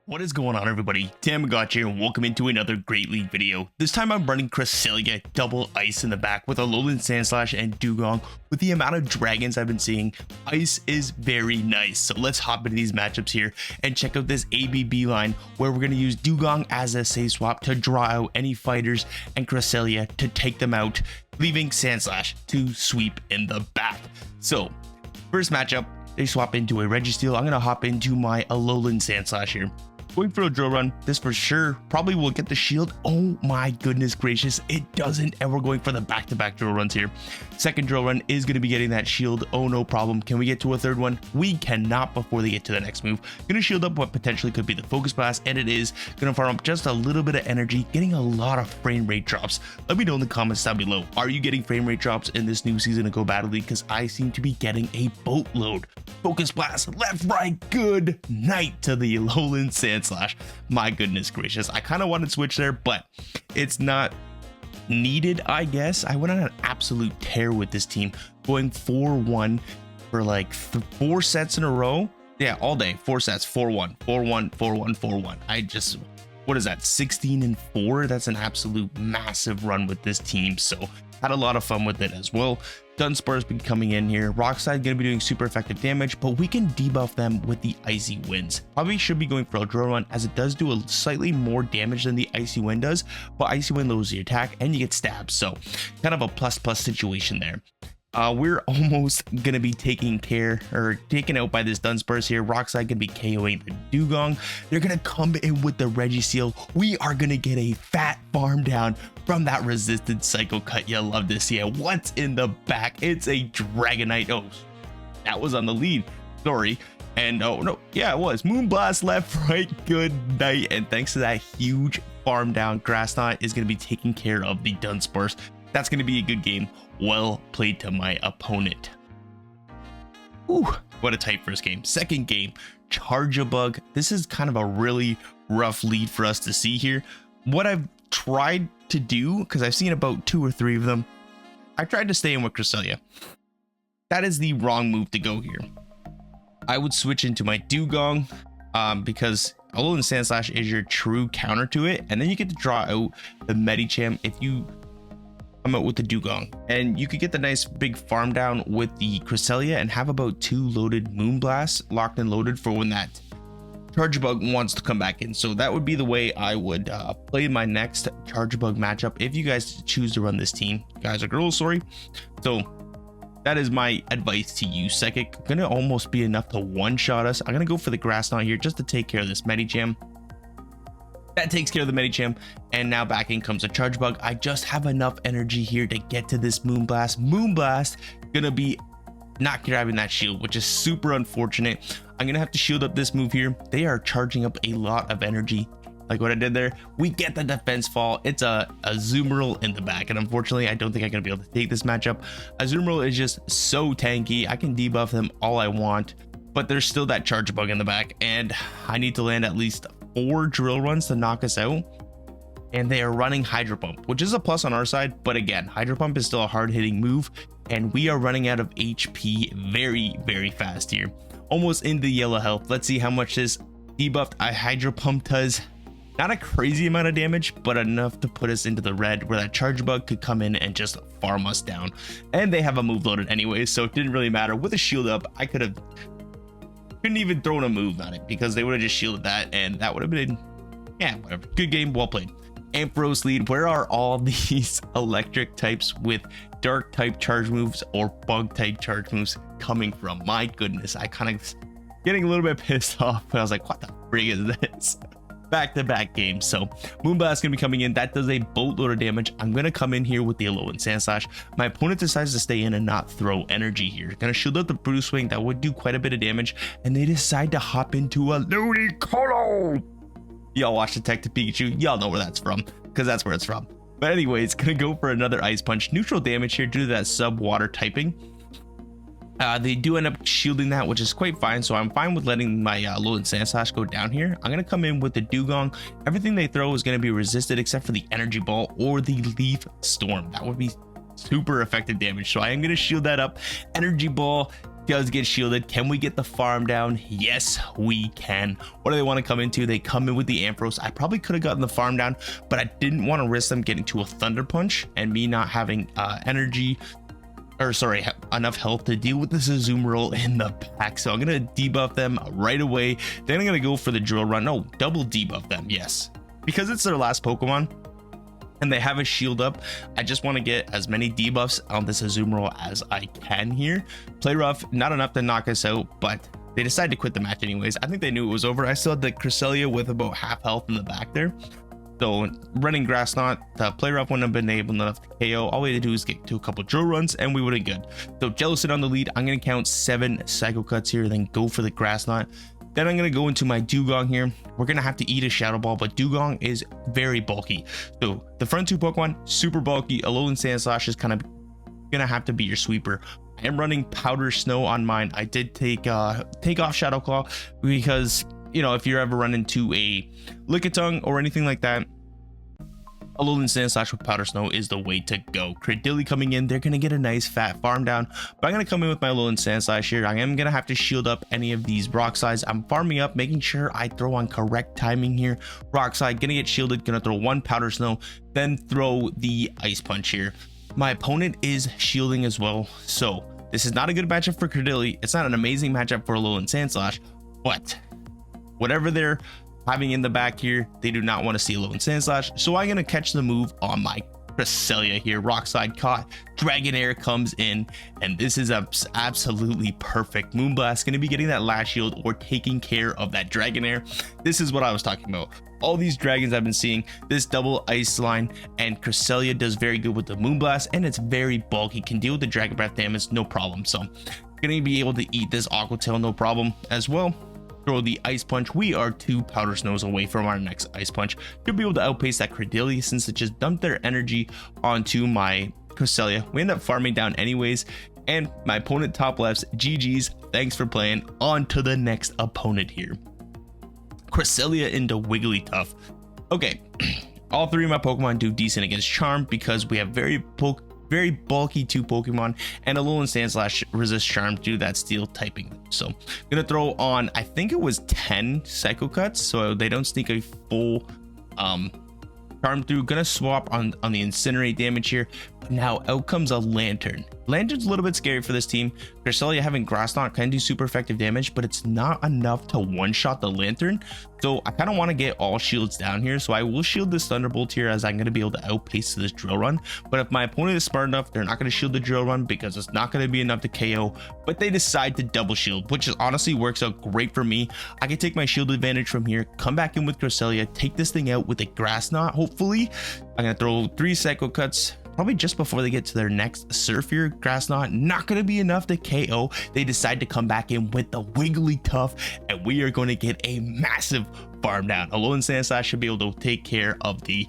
What is going on, everybody? Thammagotcha here, and welcome into another Great League video. This time I'm running Cresselia double ice in the back with a Alolan Sandslash and Dugong. With the amount of dragons I've been seeing, ice is very nice. So let's hop into these matchups here and check out this ABB line where we're going to use Dugong as a safe swap to draw out any fighters and Cresselia to take them out, leaving Sandslash to sweep in the back. So first matchup, they swap into a Registeel. I'm going to hop into my Alolan Sandslash here. Going for a drill run, this for sure probably will get the shield. Oh my goodness gracious, it doesn't, and we're going for the back-to-back drill runs here. Second drill run is going to be getting that shield. Oh, no problem. Can we get to a third one? We cannot before they get to the next move. Gonna shield up what potentially could be the focus blast, and it is gonna farm up just a little bit of energy, getting a lot of frame rate drops. Let me know in the comments down below, are you getting frame rate drops in this new season of Go Battle League? Because I seem to be getting a boatload. Focus blast, left, right, good night to the Alolan Sandslash. My goodness gracious, I kind of wanted to switch there, but it's not needed, I guess. I went on an absolute tear with this team, going 4-1 for like 4 sets in a row. Yeah, all day, 4 sets, 4-1, 4-1, 4-1, 4-1. I just, what is that, 16-4? That's an absolute massive run with this team. So had a lot of fun with it as well. Dunsparce's been coming in here. Rockslide gonna be doing super effective damage, but we can debuff them with the Icy Winds. Probably should be going for a drill run, as it does do a slightly more damage than the Icy Wind does, but Icy Wind lowers your attack and you get stabbed, so kind of a plus situation there. We're almost gonna be taken out by this Dunsparce here. Rockslide gonna be KOing the Dugong. They're gonna come in with the Registeel. We are gonna get a fat farm down from that resisted Psycho Cut. You love to see it. What's in the back? It's a Dragonite. Oh, that was on the lead. Sorry. And oh no, yeah, it was Moonblast left, right, good night. And thanks to that huge farm down, Grass Knot is gonna be taking care of the Dunsparce. That's going to be a good game. Well played to my opponent. Ooh, what a tight first game. Second game, Charjabug. This is kind of a really rough lead for us to see here. What I've tried to do, because I've seen about 2 or 3 of them, I tried to stay in with Cresselia. That is the wrong move to go here. I would switch into my Dugong because Alolan Sandslash is your true counter to it, and then you get to draw out the Medicham if you out with the Dugong, and you could get the nice big farm down with the Cresselia and have about 2 loaded Moonblasts locked and loaded for when that Charjabug wants to come back in. So that would be the way I would play my next Charjabug matchup if you guys choose to run this team, guys or girls, sorry. So that is my advice to you. Psychic gonna almost be enough to one-shot us. I'm gonna go for the Grass Knot here just to take care of this Medicham. That takes care of the Medicham, and now back in comes a Charjabug. I just have enough energy here to get to this Moonblast. Moonblast gonna be not grabbing that shield, which is super unfortunate. I'm gonna have to shield up this move here. They are charging up a lot of energy. Like what I did there, we get the defense fall. It's a Azumarill in the back, and unfortunately I don't think I'm gonna be able to take this matchup. Azumarill is just so tanky. I can debuff them all I want, but there's still that Charjabug in the back, and I need to land at least 4 drill runs to knock us out. And they are running Hydro Pump, which is a plus on our side, but again, Hydro Pump is still a hard-hitting move, and we are running out of HP very fast here, almost into yellow health. Let's see how much this debuffed Hydro Pump does. Not a crazy amount of damage, but enough to put us into the red, where that Charjabug could come in and just farm us down. And they have a move loaded anyway, so it didn't really matter. With a shield up, I couldn't even thrown a move on it, because they would have just shielded that, and that would have been, yeah, whatever. Good game, well played. Ampharos lead. Where are all these electric types with dark type charge moves or bug type charge moves coming from? My goodness, I kind of getting a little bit pissed off. I was like, what the frig is this? Back-to-back games. So Moonblast gonna be coming in. That does a boatload of damage. I'm gonna come in here with the Alolan Sandslash. My opponent decides to stay in and not throw energy here. Gonna shield up the Bruce Swing. That would do quite a bit of damage, and they decide to hop into a Ludicolo. Y'all watch Detective Pikachu, y'all know where that's from, because that's where it's from. But anyways, gonna go for another Ice Punch. Neutral damage here due to that sub-water typing. They do end up shielding that, which is quite fine, so I'm fine with letting my Alolan Sandslash go down here. I'm going to come in with the Dugong. Everything they throw is going to be resisted except for the Energy Ball or the Leaf Storm. That would be super effective damage, so I am going to shield that up. Energy Ball does get shielded. Can we get the farm down? Yes, we can. What do they want to come into? They come in with the Ampharos. I probably could have gotten the farm down, but I didn't want to risk them getting to a Thunder Punch and me not having enough health to deal with this Azumarill in the back. So I'm gonna debuff them right away. Then I'm gonna go for the drill run. No, double debuff them. Yes, because it's their last Pokemon and they have a shield up. I just want to get as many debuffs on this Azumarill as I can here. Play rough, not enough to knock us out, but they decided to quit the match anyways. I think they knew it was over. I still had the Cresselia with about half health in the back there. So running Grass Knot, the play rough wouldn't have been able enough to KO. All we had to do is get to a couple drill runs and we would have good. So Jellicent on the lead. I'm going to count 7 Psycho Cuts here, then go for the Grass Knot. Then I'm going to go into my Dugong here. We're going to have to eat a Shadow Ball, but Dugong is very bulky. So the front 2 Pokemon, super bulky. Alolan Sandslash is kind of going to have to be your sweeper. I am running Powder Snow on mine. I did take off Shadow Claw because, you know, if you're ever run into a Lickitung or anything like that, Alolan Sandslash with Powder Snow is the way to go. Cradilly coming in, they're going to get a nice fat farm down, but I'm going to come in with my Alolan Sandslash here. I am going to have to shield up any of these Rock Slides. I'm farming up, making sure I throw on correct timing here. Rock Slide, going to get shielded, going to throw 1 Powder Snow, then throw the Ice Punch here. My opponent is shielding as well, so this is not a good matchup for Cradilly. It's not an amazing matchup for Alolan Sandslash, but whatever they're having in the back here, they do not want to see Alolan Sandslash. So I'm going to catch the move on my Cresselia here. Rock Slide caught, Dragonair comes in, and this is absolutely perfect. Moonblast going to be getting that last shield or taking care of that Dragonair. This is what I was talking about. All these dragons I've been seeing, this double ice line, and Cresselia does very good with the Moonblast, and it's very bulky, can deal with the Dragon Breath damage, no problem. So going to be able to eat this Aqua Tail, no problem as well. Throw the Ice Punch. We are 2 Powder Snows away from our next Ice Punch. Should be able to outpace that Cradilly since it just dumped their energy onto my Cresselia. We end up farming down anyways, and my opponent top lefts. GG's, thanks for playing. On to the next opponent here. Cresselia into Wigglytuff. Okay, all 3 of my Pokemon do decent against Charm because we have very bulky 2 Pokemon, and Alolan Sandslash resists Charm due to that steel typing. So I'm gonna throw on, I think it was 10 Psycho Cuts, so they don't sneak a full Charm through. Gonna swap on the Incinerate damage here. But now out comes a Lantern. Lantern's a little bit scary for this team. Cresselia having Grass Knot can do super effective damage, but it's not enough to one-shot the Lantern. So I kind of want to get all shields down here. So I will shield this Thunderbolt here as I'm going to be able to outpace this Drill Run. But if my opponent is smart enough, they're not going to shield the Drill Run because it's not going to be enough to KO. But they decide to double shield, which is honestly works out great for me. I can take my shield advantage from here, come back in with Cresselia, take this thing out with a Grass Knot, hopefully. I'm going to throw 3 Psycho Cuts, probably just before they get to their next Surf here. Grass Knot, not going to be enough to KO. They decide to come back in with the Wigglytuff, and we are going to get a massive farm down. Alolan Sandslash should be able to take care of the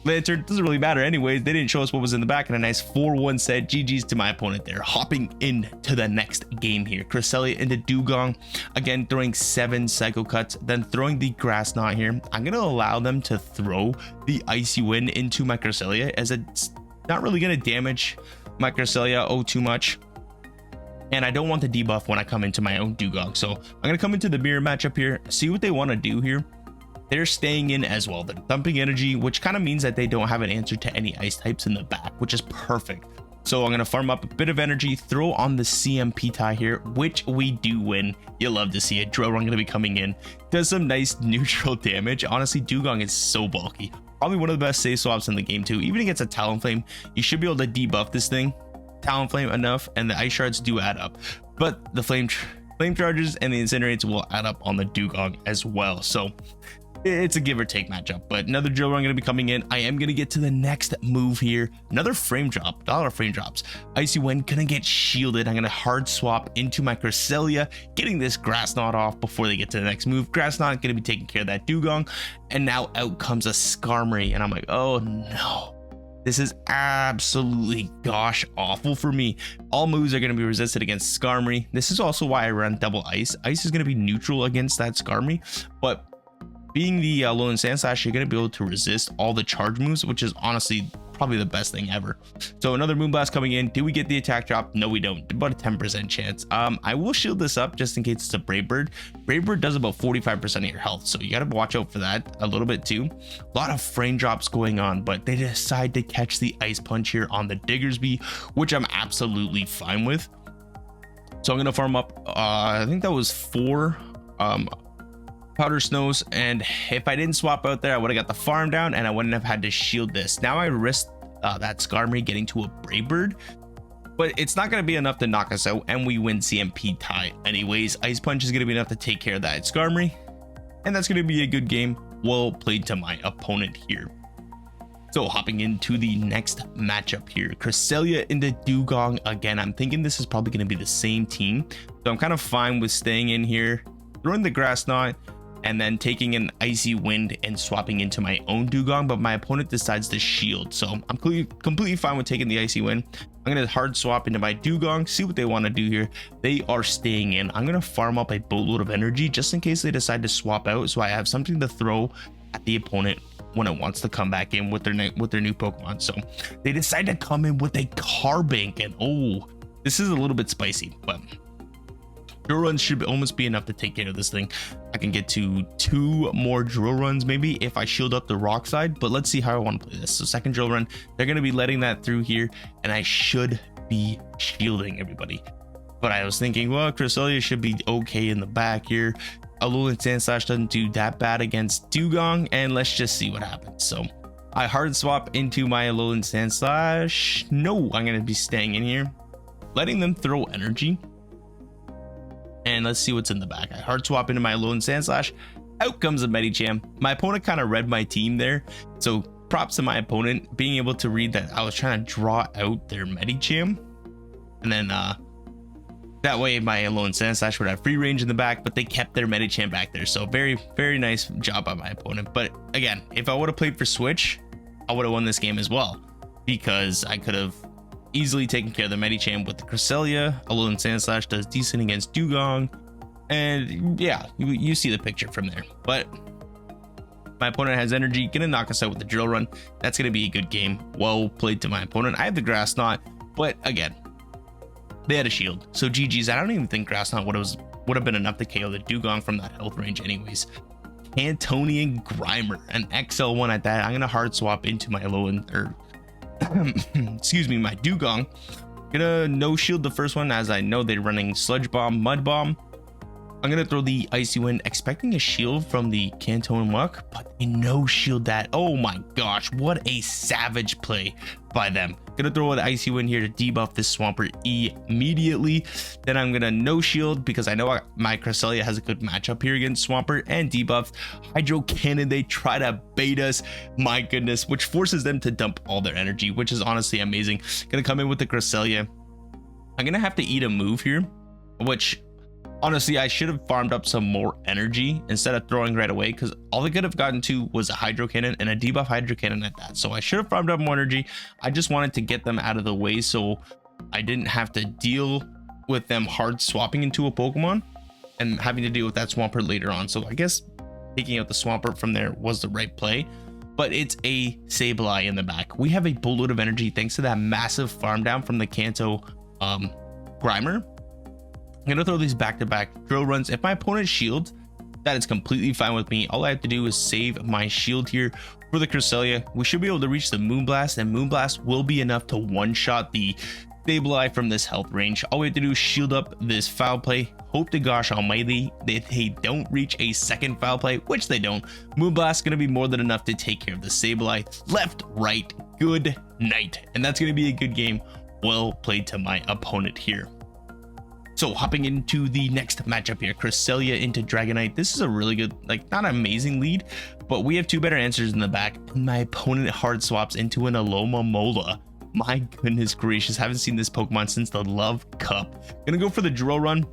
Lantern. Doesn't really matter anyways. They didn't show us what was in the back, and a nice 4-1 set. GG's to my opponent there. Hopping into the next game here. Cresselia into Dugong. Again, throwing 7 Psycho Cuts, then throwing the Grass Knot here. I'm going to allow them to throw the Icy Wind into my Cresselia, as it's not really going to damage my Cresselia too much. And I don't want the debuff when I come into my own Dugong. So I'm going to come into the mirror matchup here, see what they want to do here. They're staying in as well. They're dumping energy, which kind of means that they don't have an answer to any ice types in the back, which is perfect. So I'm going to farm up a bit of energy, throw on the CMP tie here, which we do win. You'll love to see it. Drill Run going to be coming in. Does some nice neutral damage. Honestly, Dugong is so bulky. Probably one of the best save swaps in the game too. Even against a Talonflame, you should be able to debuff this thing. Talonflame enough, and the Ice Shards do add up. But the Flame Charges and the Incinerates will add up on the Dugong as well. So it's a give or take matchup, but another Drill Run going to be coming in. I am going to get to the next move here. Another frame drop, dollar frame drops. Icy Wind going to get shielded. I'm going to hard swap into my Cresselia, getting this Grass Knot off before they get to the next move. Grass Knot going to be taking care of that Dugong, and now out comes a Skarmory, and I'm like, oh no. This is absolutely gosh awful for me. All moves are going to be resisted against Skarmory. This is also why I run double ice. Ice is going to be neutral against that Skarmory, but being the Alolan Sandslash, you're going to be able to resist all the charge moves, which is honestly probably the best thing ever. So another Moonblast coming in. Do we get the attack drop? No, we don't. About a 10% chance. I will shield this up just in case it's a Brave Bird. Brave Bird does about 45% of your health, so you got to watch out for that a little bit too. A lot of frame drops going on, but they decide to catch the Ice Punch here on the Diggersby, which I'm absolutely fine with. So I'm gonna farm up. I think that was 4 Powder Snows, and if I didn't swap out there, I would have got the farm down and I wouldn't have had to shield this. Now I risked that Skarmory getting to a Brave Bird, but it's not going to be enough to knock us out, and we win CMP tie anyways. Ice Punch is going to be enough to take care of that Skarmory, and that's going to be a good game. Well played to my opponent here. So hopping into the next matchup here, Cresselia into Dugong again. I'm thinking this is probably going to be the same team, so I'm kind of fine with staying in here, throwing the Grass Knot, and then taking an Icy Wind and swapping into my own Dugong, but my opponent decides to shield, so I'm completely fine with taking the Icy Wind. I'm gonna hard swap into my Dugong, see what they want to do here. They are staying in. I'm gonna farm up a boatload of energy just in case they decide to swap out, so I have something to throw at the opponent when it wants to come back in with their new Pokemon. So they decide to come in with a Carbink, and oh, this is a little bit spicy, but drill runs should almost be enough to take care of this thing. I can get to 2 more drill runs maybe if I shield up the rock side, but let's see how I want to play this. So second drill run, they're going to be letting that through here, and I should be shielding everybody. But I was thinking, well, Cresselia should be okay in the back here. Alolan Sandslash doesn't do that bad against Dugong, and let's just see what happens. So I hard swap into my Alolan Sandslash. No, I'm going to be staying in here, letting them throw energy. And let's see what's in the back. I hard swap into my Alolan Sandslash. Out comes a Medicham. My opponent kind of read my team there, so props to my opponent being able to read that I was trying to draw out their Medicham, and then that way my Alolan Sandslash would have free range in the back, but they kept their Medicham back there. So very, very nice job by my opponent. But again, if I would have played for Switch, I would have won this game as well, because I could have easily taken care of the Medicham with the Cresselia. Alolan Sandslash does decent against Dugong, and yeah, you see the picture from there. But my opponent has energy, gonna knock us out with the drill run. That's gonna be a good game. Well played to my opponent. I have the Grass Knot, but again, they had a shield, so GG's. I don't even think Grass Knot would have been enough to KO the Dugong from that health range anyways. Cantonian Grimer, an XL1 at that. I'm gonna hard swap into my Alolan, or excuse me, my Dugong. Gonna no shield the first one, as I know they're running Sludge Bomb, Mud Bomb. I'm gonna throw the Icy Wind, expecting a shield from the Cantonian Muck, but they no shield that. Oh my gosh, what a savage play by them. Gonna throw an Icy Wind here to debuff this Swampert immediately. Then I'm gonna no shield because I know my Cresselia has a good matchup here against Swampert, and debuff Hydro Cannon. They try to bait us, my goodness, which forces them to dump all their energy, which is honestly amazing. Gonna come in with the Cresselia. I'm gonna have to eat a move here, which honestly, I should have farmed up some more energy instead of throwing right away, because all they could have gotten to was a Hydro Cannon and a debuff Hydro Cannon at that. So I should have farmed up more energy. I just wanted to get them out of the way so I didn't have to deal with them hard swapping into a Pokemon and having to deal with that Swampert later on. So I guess taking out the Swampert from there was the right play, but it's a Sableye in the back. We have a boatload of energy thanks to that massive farm down from the Kanto Grimer. I'm gonna throw these back-to-back drill runs. If my opponent shields, that is completely fine with me. All I have to do is save my shield here for the Cresselia. We should be able to reach the Moonblast, and Moonblast will be enough to one-shot the Sableye from this health range. All we have to do is shield up this foul play. Hope to gosh almighty that they don't reach a second foul play, which they don't. Moonblast gonna be more than enough to take care of the Sableye. Left, right, good night. And that's gonna be a good game. Well played to my opponent here. So hopping into the next matchup here, Cresselia into Dragonite. This is a really good, like, not amazing lead, but we have 2 better answers in the back, and my opponent hard swaps into an Alomomola. My goodness gracious, haven't seen this Pokemon since the Love Cup. Gonna go for the drill run.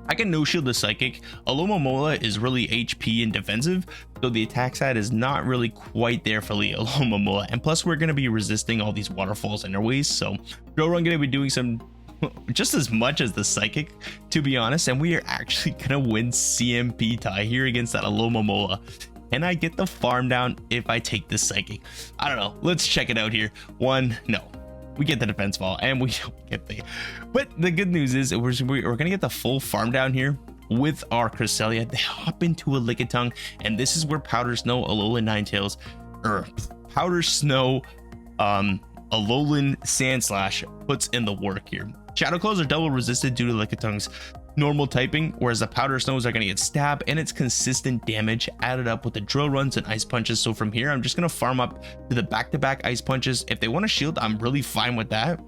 I can no shield the Psychic. Alomomola is really HP and defensive, so the attack side is not really quite there for the Alomomola, and plus we're gonna be resisting all these waterfalls anyways. So drill run gonna be doing some just as much as the Psychic, to be honest, and we are actually gonna win CMP tie here against that Alomomola. can I get the farm down if I take this psychic? I don't know. Let's check it out here. No. We get the defense ball and we don't get but the good news is we're gonna get the full farm down here with our Cresselia. They hop into a Lickitung, and this is where Powder Snow, Alolan Ninetales, or Powder Snow, Alolan Sandslash puts in the work here. Shadow Claws are double resisted due to Lickitung's normal typing, whereas the Powder Snows are going to get stab, and it's consistent damage added up with the drill runs and ice punches. So from here, I'm just going to farm up to the back-to-back ice punches. If they want to shield, I'm really fine with that.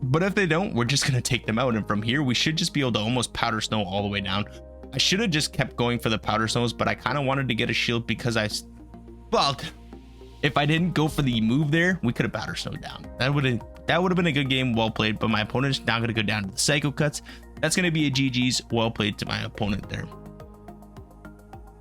But if they don't, we're just going to take them out. And from here, we should just be able to almost Powder Snow all the way down. I should have just kept going for the Powder Snows, but I kind of wanted to get a shield because well, if I didn't go for the move there, we could have Powder Snowed down. That would have been a good game, well played, but my opponent's now going to go down to the Psycho Cuts. That's going to be a GG's, well played to my opponent there.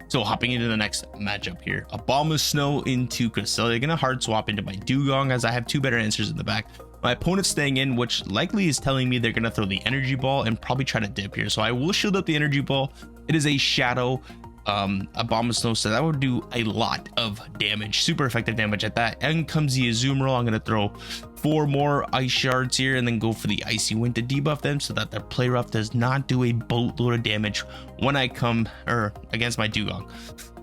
So hopping into the next matchup here, Abomasnow into Cresselia. Going to hard swap into my Dugong as I have two better answers in the back. My opponent's staying in, which likely is telling me they're going to throw the Energy Ball and probably try to dip here. So I will shield up the Energy Ball. It is a Shadow Abomasnow, so that would do a lot of damage, super effective damage at that. And comes the Azumarill. I'm going to throw 4 more Ice Shards here and then go for the Icy Wind to debuff them so that their Play Rough does not do a boatload of damage when I come against my Dugong.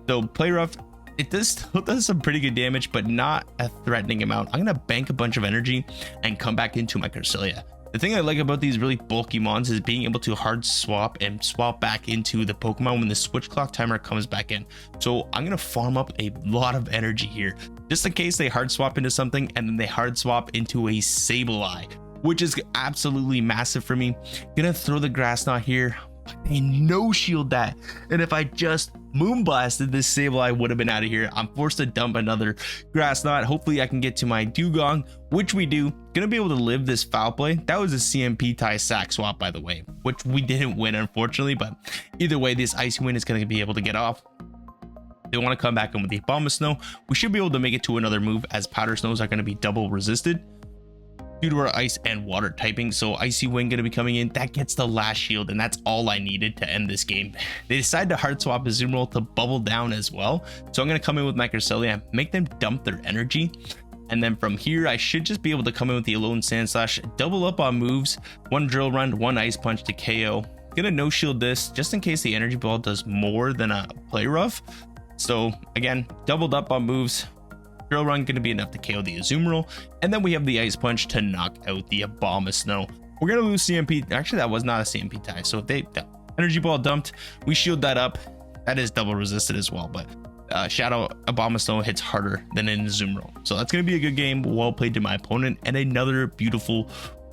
So Play Rough, it still does some pretty good damage, but not a threatening amount. I'm going to bank a bunch of energy and come back into my Cresselia. The thing I like about these really bulky mons is being able to hard swap and swap back into the Pokemon when the switch clock timer comes back in. So I'm going to farm up a lot of energy here, just in case they hard swap into something and then they hard swap into a Sableye, which is absolutely massive for me. Gonna throw the Grass Knot here. I no shield that, and if I just Moonblasted this Sableye, would have been out of here. I'm forced to dump another Grass Knot. Hopefully I can get to my Dugong, which we do. Gonna be able to live this foul play. That was a CMP tie sack swap, by the way, which we didn't win, unfortunately, but either way, this Icy Wind is gonna be able to get off. They want to come back in with the Abomasnow. We should be able to make it to another move, as Powder Snows are going to be double resisted due to our ice and water typing. So Icy Wind going to be coming in. That gets the last shield, and that's all I needed to end this game. They decide to hard swap Azumarill to bubble down as well. So I'm going to come in with my Cresselia, make them dump their energy. And then from here, I should just be able to come in with the Alolan Sandslash, double up on moves, 1 Drill Run, 1 Ice Punch to KO. Gonna no shield this just in case the Energy Ball does more than a Play Rough. So again, doubled up on moves. Drill Run going to be enough to KO the Azumarill, and then we have the Ice Punch to knock out the Abomasnow. We're going to lose CMP. Actually, that was not a CMP tie, so if the Energy Ball dumped, we shield that up. That is double resisted as well, but Shadow Abomasnow hits harder than an Azumarill. So that's going to be a good game. Well played to my opponent, and another beautiful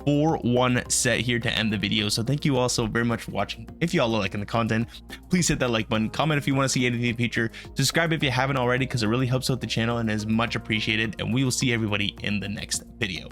4-1 set here to end the video. So thank you all so very much for watching. If you all are liking the content, please hit that like button, comment if you want to see anything in the future, subscribe if you haven't already, because it really helps out the channel and is much appreciated, and we will see everybody in the next video.